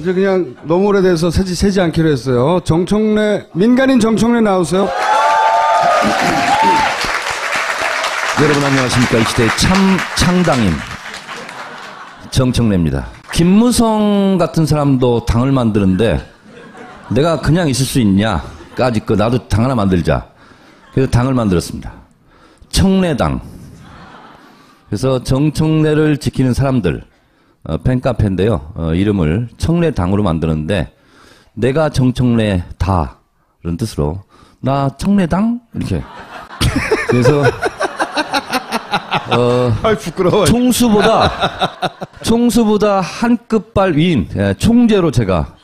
이제 그냥 너무 오래돼서 세지 않기로 했어요. 정청래, 민간인 정청래 나오세요. 여러분 안녕하십니까. 이 시대의 창당인 정청래입니다. 김무성 같은 사람도 당을 만드는데 내가 그냥 있을 수 있냐? 까짓 거 나도 당 하나 만들자. 그래서 당을 만들었습니다. 청래당. 그래서 정청래를 지키는 사람들 팬카페인데요. 이름을 청래당으로 만드는데 내가 정청래다 이런 뜻으로 나 청래당 이렇게. 그래서 부끄러워. 총수보다 한 끝발 위인 총재로 제가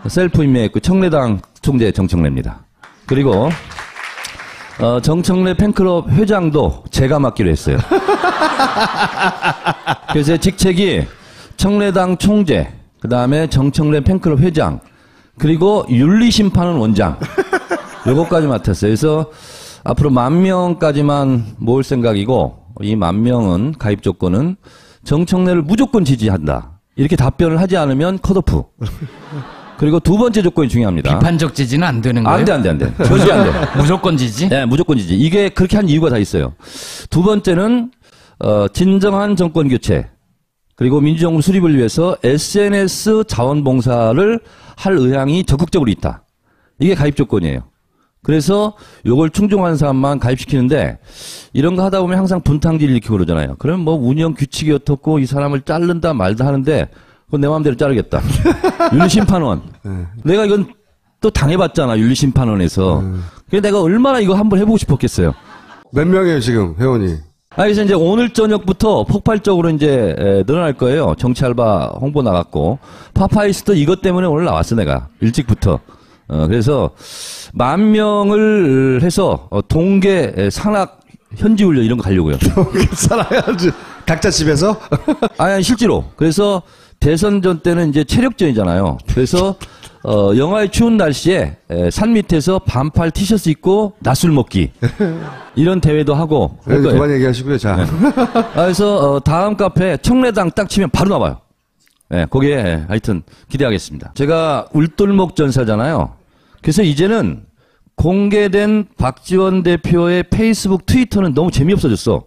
셀프 임명했고 청래당 총재 정청래입니다. 그리고 정청래 팬클럽 회장도 제가 맡기로 했어요. 그래서 제 직책이 청래당 총재, 그 다음에 정청래 팬클럽 회장, 그리고 윤리심판원 원장. 요거까지 맡았어요. 그래서 앞으로 10,000명까지만 모을 생각이고, 이 10,000명은 가입 조건은 정청래를 무조건 지지한다. 이렇게 답변을 하지 않으면 컷오프. 그리고 두 번째 조건이 중요합니다. 비판적 지지는 안 되는 거예요? 안 돼. 절대 안 돼. 무조건 지지? 네, 무조건 지지. 이게 그렇게 한 이유가 다 있어요. 두 번째는, 진정한 정권 교체, 그리고 민주정부 수립을 위해서 SNS 자원봉사를 할 의향이 적극적으로 있다. 이게 가입 조건이에요. 그래서 요걸 충족한 사람만 가입시키는데 이런 거 하다 보면 항상 분탕질 일으키고 그러잖아요. 그럼 뭐 운영 규칙이 어떻고 이 사람을 자른다 말다 하는데 그건 내 마음대로 자르겠다. 윤리심판원. 내가 이건 또 당해봤잖아. 윤리심판원에서. 그래서 내가 얼마나 이거 한번 해보고 싶었겠어요. 몇 명이에요 지금 회원이? 그래서 이제 오늘 저녁부터 폭발적으로 이제 늘어날 거예요. 정치 알바 홍보 나갔고 파파이스도 이것 때문에 오늘 나왔어 내가 일찍부터. 그래서 10,000명을 해서 동계 산악 현지훈련 이런 거 가려고요. 동계 산악현지 각자 집에서? 아니 실제로. 그래서 대선전 때는 이제 체력전이잖아요. 그래서 영하의 추운 날씨에 산 밑에서 반팔 티셔츠 입고 낮술 먹기 이런 대회도 하고. 네, 그만 얘기하시고요. 자. 네. 그래서 다음 카페 청래당 딱 치면 바로 나와요. 네, 거기에 하여튼 기대하겠습니다. 제가 울돌목 전사잖아요. 그래서 이제는 공개된 박지원 대표의 페이스북, 트위터는 너무 재미없어졌어.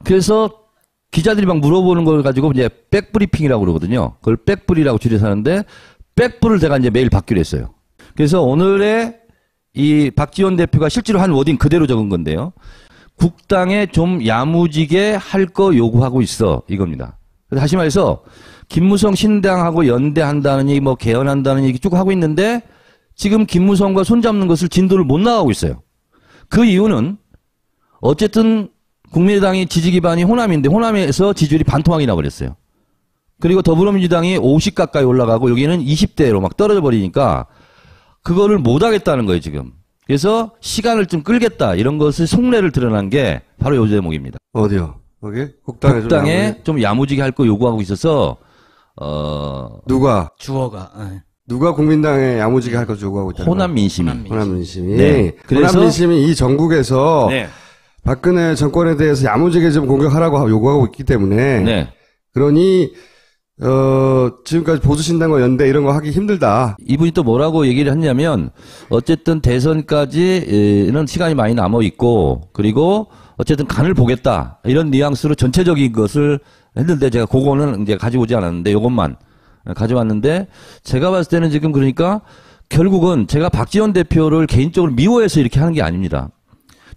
그래서 기자들이 막 물어보는 걸 가지고 이제 백브리핑이라고 그러거든요. 그걸 백브리라고 줄여서 하는데 백브를 제가 이제 매일 받기로 했어요. 그래서 오늘의 이 박지원 대표가 실제로 한 워딩 그대로 적은 건데요. 국당에 좀 야무지게 할 거 요구하고 있어. 이겁니다. 다시 말해서 김무성 신당하고 연대한다는 얘기, 뭐 개헌한다는 얘기 쭉 하고 있는데 지금 김무성과 손잡는 것을 진도를 못 나가고 있어요. 그 이유는 어쨌든 국민의당이 지지 기반이 호남인데 호남에서 지지율이 반토막이 나버렸어요. 그리고 더불어민주당이 50 가까이 올라가고 여기는 20대로 막 떨어져 버리니까 그거를 못 하겠다는 거예요, 지금. 그래서 시간을 좀 끌겠다. 이런 것을 속내를 드러난 게 바로 요 대목입니다. 어디요? 거기? 국당에 좀 야무지게 할 거 요구하고 있어서 누가? 주어가. 누가 국민당에 야무지게 할 거 요구하고 있다는 호남 민심이. 호남 민심이. 네. 그래서 호남 민심이 이 전국에서 네. 박근혜 정권에 대해서 야무지게 좀 공격하라고 요구하고 있기 때문에. 네. 그러니 지금까지 보수신당과 연대 이런 거 하기 힘들다. 이분이 또 뭐라고 얘기를 했냐면 어쨌든 대선까지는 시간이 많이 남아 있고 그리고 어쨌든 간을 보겠다 이런 뉘앙스로 전체적인 것을 했는데 제가 그거는 이제 가져오지 않았는데 요것만 가져왔는데 제가 봤을 때는 지금 그러니까 결국은 제가 박지원 대표를 개인적으로 미워해서 이렇게 하는 게 아닙니다.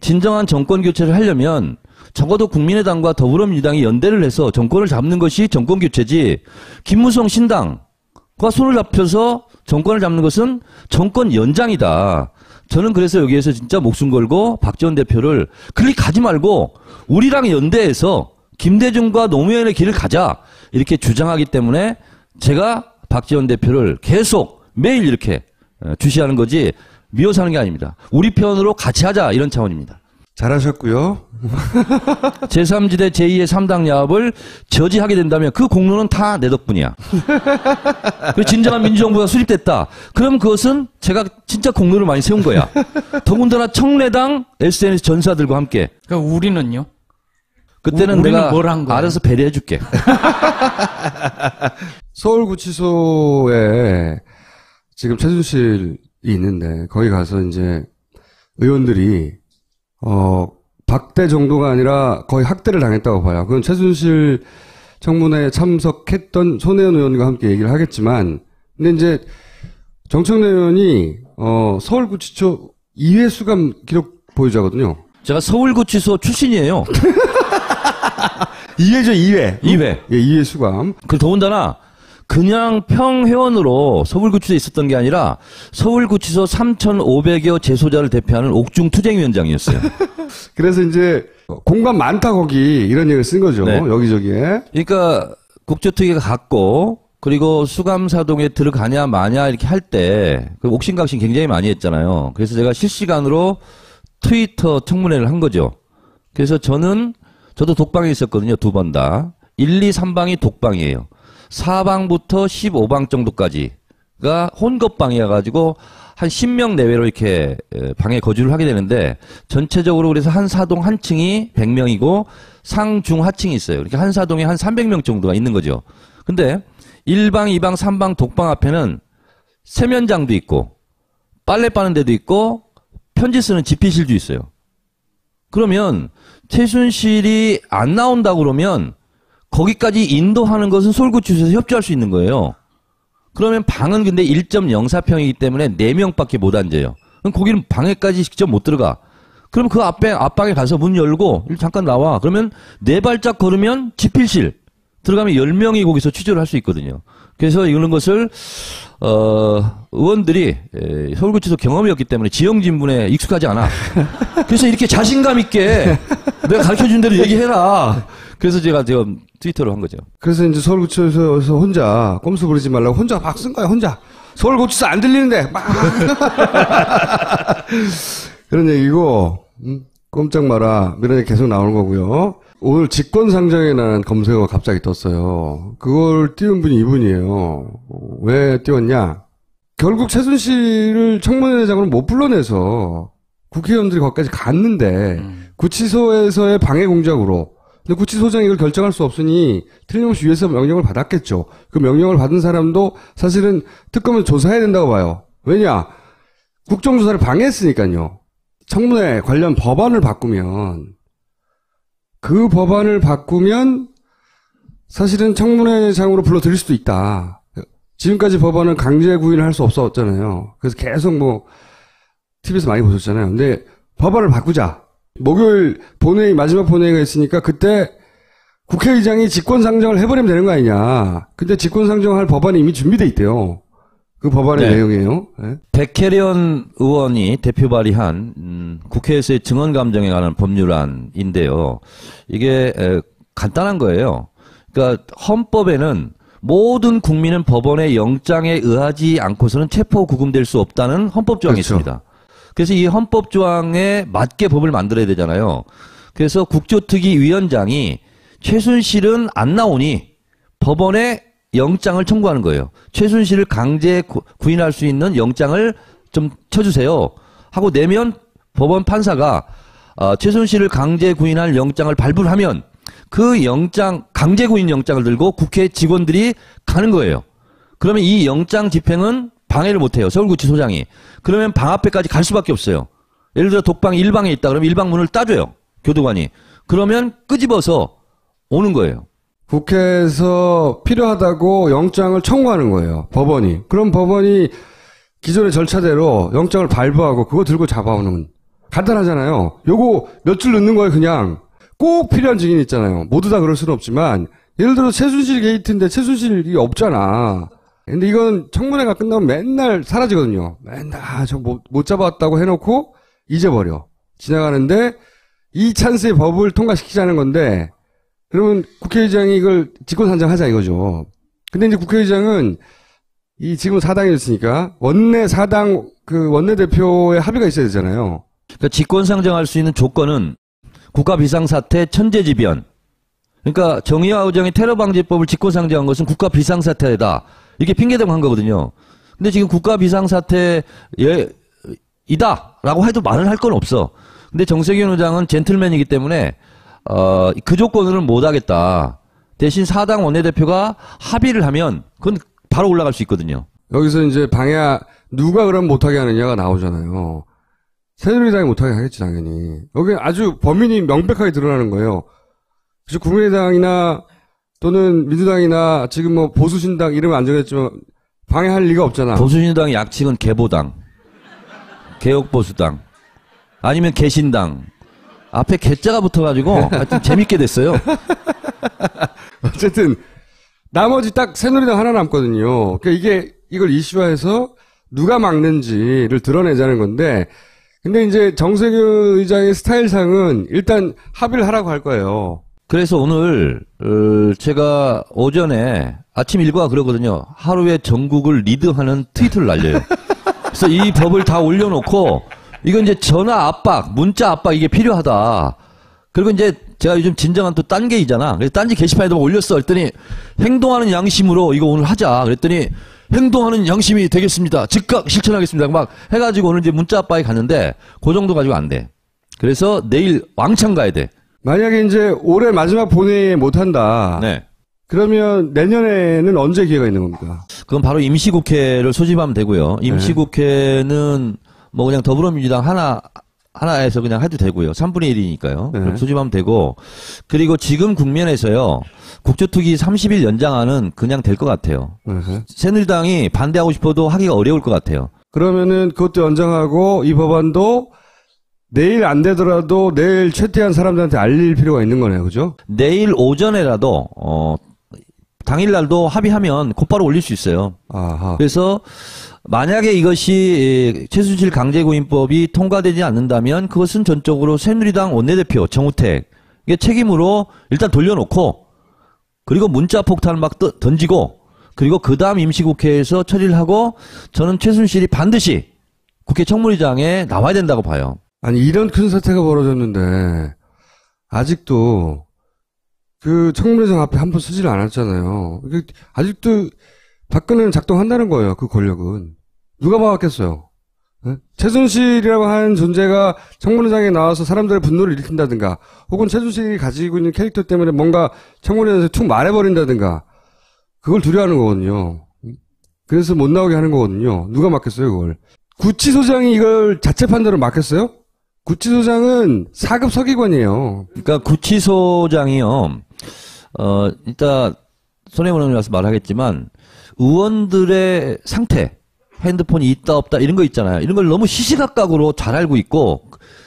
진정한 정권 교체를 하려면 적어도 국민의당과 더불어민주당이 연대를 해서 정권을 잡는 것이 정권 교체지 김무성 신당과 손을 잡혀서 정권을 잡는 것은 정권 연장이다. 저는 그래서 여기에서 진짜 목숨 걸고 박지원 대표를 그리 가지 말고 우리랑 연대해서 김대중과 노무현의 길을 가자 이렇게 주장하기 때문에 제가 박지원 대표를 계속 매일 이렇게 주시하는 거지 미워서 하는 게 아닙니다. 우리 편으로 같이 하자 이런 차원입니다. 잘하셨고요. 제3지대 제2의 3당 야합을 저지하게 된다면 그 공로는 다 내 덕분이야. 그 진정한 민주정부가 수립됐다. 그럼 그것은 제가 진짜 공로를 많이 세운 거야. 더군다나 청래당 SNS 전사들과 함께. 그러니까 우리는요? 그때는 우리는 내가 뭘 한 거야? 알아서 배려해줄게. 서울구치소에 지금 최순실이 있는데 거기 가서 이제 의원들이 박대 정도가 아니라 거의 학대를 당했다고 봐요. 그건 최순실 청문회에 참석했던 손혜원 의원과 함께 얘기를 하겠지만, 근데 이제 정청래 의원이 서울구치소 2회 수감 기록 보유자거든요. 제가 서울구치소 출신이에요. 2회죠, 2회. 2회. 예, 2회 수감. 그 더군다나 그냥 평회원으로 서울구치소에 있었던 게 아니라 서울구치소 3,500여 재소자를 대표하는 옥중투쟁위원장이었어요. 그래서 이제 공간 많다 거기 이런 얘기를 쓴 거죠. 네. 여기저기에. 그러니까 국조특위가 갔고 그리고 수감사동에 들어가냐 마냐 이렇게 할 때 그 옥신각신 굉장히 많이 했잖아요. 그래서 제가 실시간으로 트위터 청문회를 한 거죠. 그래서 저도 독방에 있었거든요. 2번 다. 1, 2, 3방이 독방이에요. 4방부터 15방 정도까지가 혼겁방이어가지고 한 10명 내외로 이렇게 방에 거주를 하게 되는데 전체적으로 그래서 한 사동 한 층이 100명이고 상, 중, 하층이 있어요. 이렇게 한 사동에 한 300명 정도가 있는 거죠. 근데 1방, 2방, 3방 독방 앞에는 세면장도 있고 빨래 빠는 데도 있고 편지 쓰는 집필실도 있어요. 그러면 최순실이 안 나온다고 그러면 거기까지 인도하는 것은 서울구치소에서 협조할 수 있는 거예요. 그러면 방은 근데 1.04평이기 때문에 4명밖에 못 앉아요. 그럼 거기는 방에까지 직접 못 들어가. 그럼 그 앞방에 가서 문 열고 잠깐 나와. 그러면 4발짝 걸으면 집필실 들어가면 10명이 거기서 취조를 할 수 있거든요. 그래서 이런 것을 의원들이 서울구치소 경험이 없기 때문에 지형진분에 익숙하지 않아. 그래서 이렇게 자신감 있게 내가 가르쳐준 대로 얘기해라. 그래서 제가 트위터로 한 거죠. 그래서 이제 서울구치소에서 혼자 꼼수 부리지 말라고 혼자 막 쓴 거야. 혼자. 서울구치소 안 들리는데 막 그런 얘기고 꼼짝 마라 이런 얘기 계속 나오는 거고요. 오늘 직권상정에 대한 검색어가 갑자기 떴어요. 그걸 띄운 분이 이분이에요. 왜 띄웠냐? 결국 최순실을 청문회장으로 못 불러내서 국회의원들이 거기까지 갔는데 구치소에서의 방해 공작으로 근데 구치소장이 이걸 결정할 수 없으니 틀림없이 위에서 명령을 받았겠죠. 그 명령을 받은 사람도 사실은 특검은 조사해야 된다고 봐요. 왜냐? 국정조사를 방해했으니까요. 청문회 관련 법안을 바꾸면 그 법안을 바꾸면 사실은 청문회장으로 불러들일 수도 있다. 지금까지 법안은 강제 구인을 할 수 없었잖아요. 그래서 계속 TV에서 많이 보셨잖아요. 근데 법안을 바꾸자. 목요일 본회의, 마지막 본회의가 있으니까 그때 국회의장이 직권상정을 해버리면 되는 거 아니냐. 근데 직권상정할 법안이 이미 준비돼 있대요. 그 법안의 내용이에요. 네. 백혜련 의원이 대표 발의한 국회에서의 증언감정에 관한 법률안인데요. 이게 간단한 거예요. 그러니까 헌법에는 모든 국민은 법원의 영장에 의하지 않고서는 체포 구금될 수 없다는 헌법 조항이 그렇죠. 있습니다. 그래서 이 헌법 조항에 맞게 법을 만들어야 되잖아요. 그래서 국조특위 위원장이 최순실은 안 나오니 법원에 영장을 청구하는 거예요. 최순실을 강제 구인할 수 있는 영장을 좀 쳐주세요. 하고 내면 법원 판사가 최순실을 강제 구인할 영장을 발부를 하면 그 영장, 강제 구인 영장을 들고 국회 직원들이 가는 거예요. 그러면 이 영장 집행은 방해를 못해요. 서울구치소장이. 그러면 방 앞에까지 갈 수밖에 없어요. 예를 들어 독방 1방에 있다 그러면 1방 문을 따줘요. 교도관이. 그러면 끄집어서 오는 거예요. 국회에서 필요하다고 영장을 청구하는 거예요. 법원이. 그럼 법원이 기존의 절차대로 영장을 발부하고 그거 들고 잡아오는. 간단하잖아요. 요거 몇 줄 넣는 거예요, 그냥. 꼭 필요한 증인 있잖아요. 모두 다 그럴 수는 없지만 예를 들어 최순실 게이트인데 최순실이 없잖아. 근데 이건 청문회가 끝나면 맨날 사라지거든요. 맨날 저 못 잡아왔다고 해놓고 잊어버려. 지나가는데 이 찬스에 법을 통과시키자는 건데 그러면 국회의장이 이걸 직권상정하자 이거죠. 근데 이제 국회의장은 이 지금 사당이 됐으니까 원내 사당 그 원내대표의 합의가 있어야 되잖아요. 그러니까 직권상정할 수 있는 조건은 국가비상사태 천재지변. 그러니까 정의와 의정의 테러방지법을 직권상정한 것은 국가비상사태다. 이렇게 핑계대고 한 거거든요. 근데 지금 국가비상사태이다라고 해도 말을 할 건 없어. 근데 정세균 의장은 젠틀맨이기 때문에 그 조건을 못 하겠다. 대신 4당 원내대표가 합의를 하면 그건 바로 올라갈 수 있거든요. 여기서 이제 누가 그럼 못하게 하느냐가 나오잖아요. 새누리당이 못하게 하겠지, 당연히. 여기 아주 범인이 명백하게 드러나는 거예요. 그래서 국민의당이나 또는 민주당이나 지금 뭐 보수신당 이름은 안 정했지만 방해할 리가 없잖아. 보수신당의 약칭은 개보당, 개혁보수당, 아니면 개신당. 앞에 개자가 붙어가지고 하여튼 재밌게 됐어요. 어쨌든 나머지 딱 새누리당 하나 남거든요. 그러니까 이걸 이슈화해서 누가 막는지를 드러내자는 건데, 근데 이제 정세균 의장의 스타일상은 일단 합의를 하라고 할 거예요. 그래서 오늘 제가 오전에 아침 일과가 그러거든요. 하루에 전국을 리드하는 트위터를 날려요. 그래서 이 법을 다 올려놓고 이건 이제 전화 압박, 문자 압박 이게 필요하다. 그리고 이제 제가 요즘 진정한 또 딴개이잖아. 그래서 딴지 게시판에도 올렸어. 그랬더니 행동하는 양심으로 이거 오늘 하자. 그랬더니 행동하는 양심이 되겠습니다. 즉각 실천하겠습니다. 막 해가지고 오늘 이제 문자 압박에 갔는데 그 정도 가지고 안 돼. 그래서 내일 왕창 가야 돼. 만약에 이제 올해 마지막 본회의에 못한다. 네. 그러면 내년에는 언제 기회가 있는 겁니까? 그건 바로 임시국회를 소집하면 되고요. 임시국회는 뭐 그냥 더불어민주당 하나에서 그냥 해도 되고요. 3분의 1이니까요. 네. 소집하면 되고. 그리고 지금 국면에서요. 국조특위 30일 연장안은 그냥 될 것 같아요. 새누리당이 반대하고 싶어도 하기가 어려울 것 같아요. 그러면은 그것도 연장하고 이 법안도 내일 안 되더라도 내일 채택한 사람들한테 알릴 필요가 있는 거네요. 그죠? 내일 오전에라도 당일날도 합의하면 곧바로 올릴 수 있어요. 아하. 그래서 만약에 이것이 최순실 강제구인법이 통과되지 않는다면 그것은 전적으로 새누리당 원내대표 정우택의 책임으로 일단 돌려놓고 그리고 문자 폭탄을 막 던지고 그리고 그 다음 임시국회에서 처리를 하고 저는 최순실이 반드시 국회 청문회장에 나와야 된다고 봐요. 아니 이런 큰 사태가 벌어졌는데 아직도 그 청문회장 앞에 한 번 쓰지를 않았잖아요. 아직도 박근혜는 작동한다는 거예요. 그 권력은. 누가 막았겠어요. 네? 최순실이라고 하는 존재가 청문회장에 나와서 사람들의 분노를 일으킨다든가 혹은 최순실이 가지고 있는 캐릭터 때문에 뭔가 청문회에서 툭 말해버린다든가 그걸 두려워하는 거거든요. 그래서 못 나오게 하는 거거든요. 누가 막겠어요 그걸. 구치소장이 이걸 자체 판단으로 막혔어요? 구치소장은 4급 서기관이에요. 그러니까 구치소장이요. 일단 손혜원 의원이 말하겠지만 의원들의 상태, 핸드폰이 있다 없다 이런 거 있잖아요. 이런 걸 너무 시시각각으로 잘 알고 있고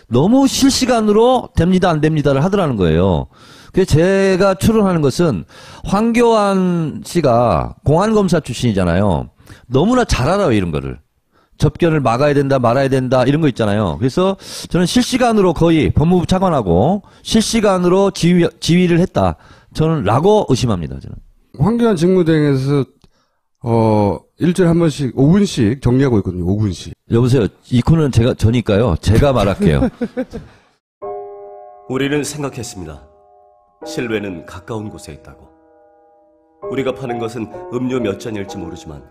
너무 실시간으로 됩니다 안 됩니다를 하더라는 거예요. 그래서 제가 추론하는 것은 황교안 씨가 공안검사 출신이잖아요. 너무나 잘 알아요 이런 거를. 접견을 막아야 된다 말아야 된다 이런 거 있잖아요. 그래서 저는 실시간으로 거의 법무부 차관하고 실시간으로 지휘를 했다. 저는 라고 의심합니다. 저는. 황교안 직무대행에서 일주일에 한 번씩 5분씩 정리하고 있거든요. 5분씩. 여보세요. 이 코너는 저니까요. 제가 말할게요. 우리는 생각했습니다. 실외는 가까운 곳에 있다고. 우리가 파는 것은 음료 몇 잔일지 모르지만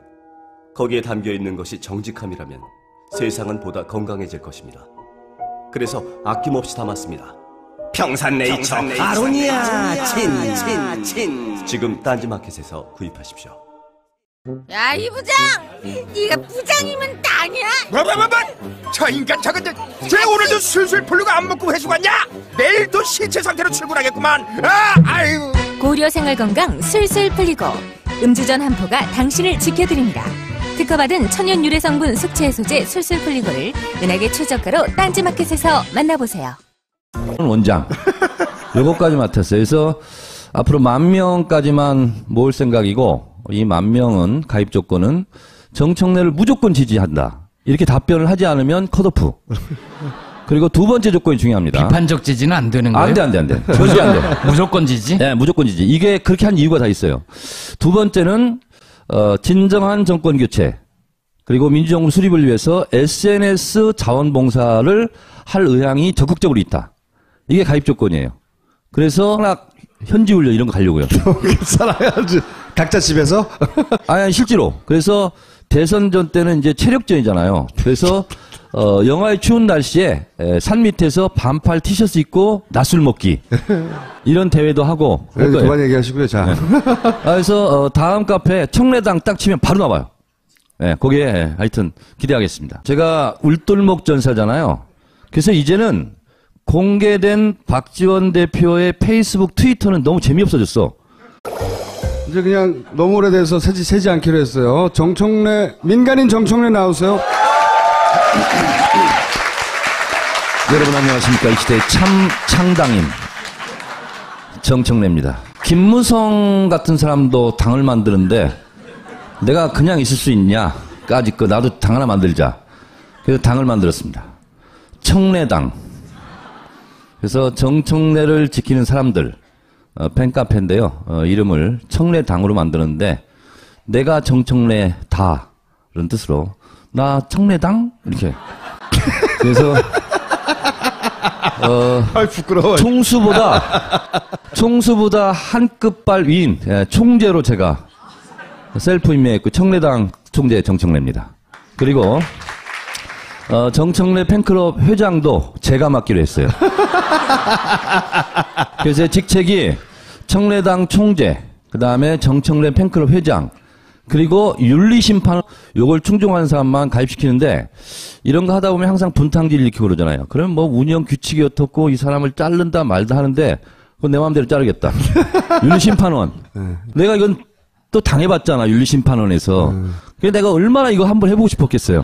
거기에 담겨있는 것이 정직함이라면 세상은 보다 건강해질 것입니다. 그래서 아낌없이 담았습니다. 평산네이처 아로니아 친. 지금 딴지마켓에서 구입하십시오. 야, 이 부장! 네가 부장이면 땅이야? 저 인간 저건 쟤 오늘도 술술 풀리고 안 먹고 회수 갔냐? 내일도 신체 상태로 출근하겠구만. 아유. 고려 생활건강 술술 풀리고 음주전 한포가 당신을 지켜드립니다. 특허받은 천연 유래 성분 숙취 해소제 술술 풀리고를 은하계 최저가로 딴지마켓에서 만나보세요. 원장 요거까지 맡았어요. 그래서 앞으로 10,000명까지만 모을 생각이고 이 10,000명은 가입 조건은 정청래를 무조건 지지한다. 이렇게 답변을 하지 않으면 컷오프. 그리고 두 번째 조건이 중요합니다. 비판적 지지는 안 되는 거예요? 안 돼. 절대 안 돼. 무조건 지지? 네, 무조건 지지. 이게 그렇게 한 이유가 다 있어요. 두 번째는 진정한 정권 교체 그리고 민주정부 수립을 위해서 SNS 자원봉사를 할 의향이 적극적으로 있다. 이게 가입 조건이에요. 그래서 현지훈련 이런 거 가려고요. 살아야지. 각자 집에서? 아니 실제로. 그래서 대선 전 때는 이제 체력전이잖아요. 그래서 영하의 추운 날씨에 산 밑에서 반팔 티셔츠 입고 낮술 먹기 이런 대회도 하고. 그만 얘기하시고요. 자. 네. 그래서 다음 카페 청래당 딱 치면 바로 나와요. 네, 거기에 하여튼 기대하겠습니다. 제가 울돌목 전사잖아요. 그래서 이제는 공개된 박지원 대표의 페이스북, 트위터는 너무 재미없어졌어. 이제 그냥 너무 오래돼서 세지 않기로 했어요. 정청래, 민간인 정청래 나오세요. 여러분 안녕하십니까. 이 시대의 창당인 정청래입니다. 김무성 같은 사람도 당을 만드는데 내가 그냥 있을 수 있냐까지 나도 당 하나 만들자. 그래서 당을 만들었습니다. 청래당. 그래서 정청래를 지키는 사람들 팬카페인데요. 이름을 청래당으로 만드는데 내가 정청래다 이런 뜻으로 나 청래당 이렇게. 그래서 부끄러워. 총수보다 한 끝발 위인 총재로 제가 셀프 임명했고 청래당 총재 정청래입니다. 그리고 정청래 팬클럽 회장도 제가 맡기로 했어요. 그래서 제 직책이 청래당 총재, 그 다음에 정청래 팬클럽 회장, 그리고 윤리심판, 요걸 충족한 사람만 가입시키는데 이런 거 하다 보면 항상 분탕질 일으키고 그러잖아요. 그러면 뭐 운영 규칙이 어떻고 이 사람을 자른다 말다 하는데 그건 내 마음대로 자르겠다. 윤리심판원. 내가 이건 또 당해봤잖아, 윤리심판원에서. 그래서 내가 얼마나 이거 한번 해보고 싶었겠어요.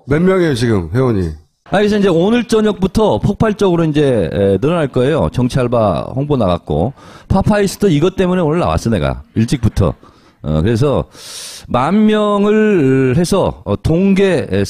몇 명이에요, 지금, 회원이? 그래서 이제 오늘 저녁부터 폭발적으로 이제 늘어날 거예요. 정치 알바 홍보 나갔고. 파파이스도 이것 때문에 오늘 나왔어, 내가. 일찍부터. 그래서 10,000명을 해서 동계